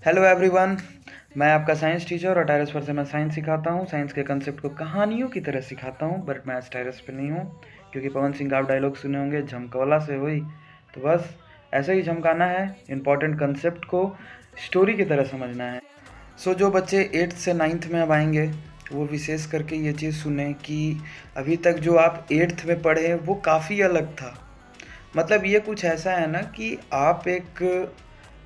Hello everyone, मैं आपका science teacher और टेरेस पर से मैं साइंस सिखाता हूँ। साइंस के कंसेप्ट को कहानियों की तरह सिखाता हूँ, बट मैं आज टेरेस पे नहीं हूँ क्योंकि पवन सिंह का आप डायलॉग सुने होंगे, झमकौला से हुई। तो बस ऐसे ही झमकाना है, इम्पॉर्टेंट कंसेप्ट को स्टोरी की तरह समझना है। सो जो बच्चे 8th से 9th में अब आएंगे वो विशेष करके ये चीज़ सुने कि अभी तक जो आप 8th में पढ़े वो काफ़ी अलग था। मतलब ये कुछ ऐसा है ना कि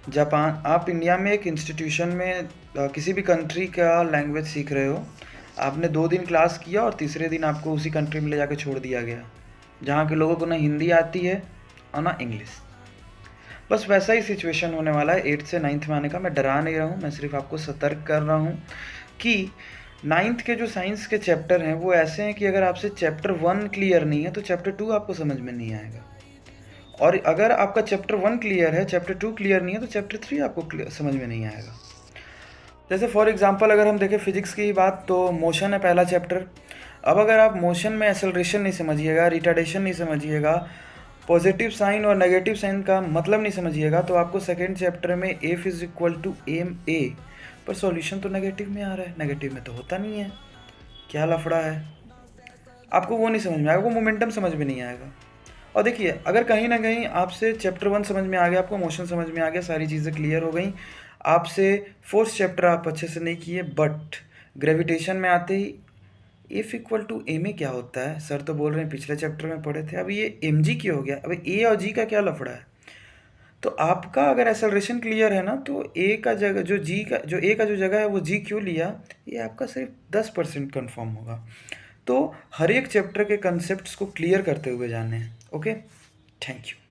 आप इंडिया में एक इंस्टीट्यूशन में किसी भी कंट्री का लैंग्वेज सीख रहे हो। आपने 2 दिन क्लास किया और तीसरे दिन आपको उसी कंट्री में ले जाकर छोड़ दिया गया, जहाँ के लोगों को ना हिंदी आती है और ना इंग्लिश। बस वैसा ही सिचुएशन होने वाला है 8th से 9th में आने का। मैं डरा नहीं रहा हूँ, मैं सिर्फ आपको सतर्क कर रहा हूँ कि 9th के जो साइंस के चैप्टर हैं वो ऐसे हैं कि अगर आपसे चैप्टर 1 क्लियर नहीं है तो चैप्टर 2 आपको समझ में नहीं आएगा, और अगर आपका चैप्टर 1 क्लियर है, चैप्टर 2 क्लियर नहीं है तो चैप्टर 3 आपको समझ में नहीं आएगा। जैसे फॉर एग्जांपल अगर हम देखें फिजिक्स की बात, तो मोशन है पहला चैप्टर। अब अगर आप मोशन में एक्सेलरेशन नहीं समझिएगा, रिटार्डेशन नहीं समझिएगा, पॉजिटिव साइन और नेगेटिव साइन का मतलब नहीं समझिएगा, तो आपको सेकेंड चैप्टर में F is equal to M A, पर सॉल्यूशन तो नेगेटिव में आ रहा है, नेगेटिव में तो होता नहीं है, क्या लफड़ा है। आपको वो नहीं समझ में आएगा, वो मोमेंटम समझ में नहीं आएगा। और देखिए, अगर कहीं ना कहीं आपसे चैप्टर 1 समझ में आ गया, आपको मोशन समझ में आ गया, सारी चीज़ें क्लियर हो गई, आपसे फोर्थ चैप्टर आप अच्छे से नहीं किए, बट ग्रेविटेशन में आते ही F equal to M A क्या होता है, सर तो बोल रहे हैं पिछले चैप्टर में पढ़े थे, अभी ये एम जी क्यों हो गया, अभी ए और जी का क्या लफड़ा है। तो आपका अगर एक्सेलरेशन क्लियर है ना, तो ए का जगह जो ए का जो जगह है वो जी क्यों लिया, ये आपका सिर्फ 10% कन्फर्म होगा। तो हर एक चैप्टर के कंसेप्ट्स को क्लियर करते हुए जाने हैं। Okay, thank you.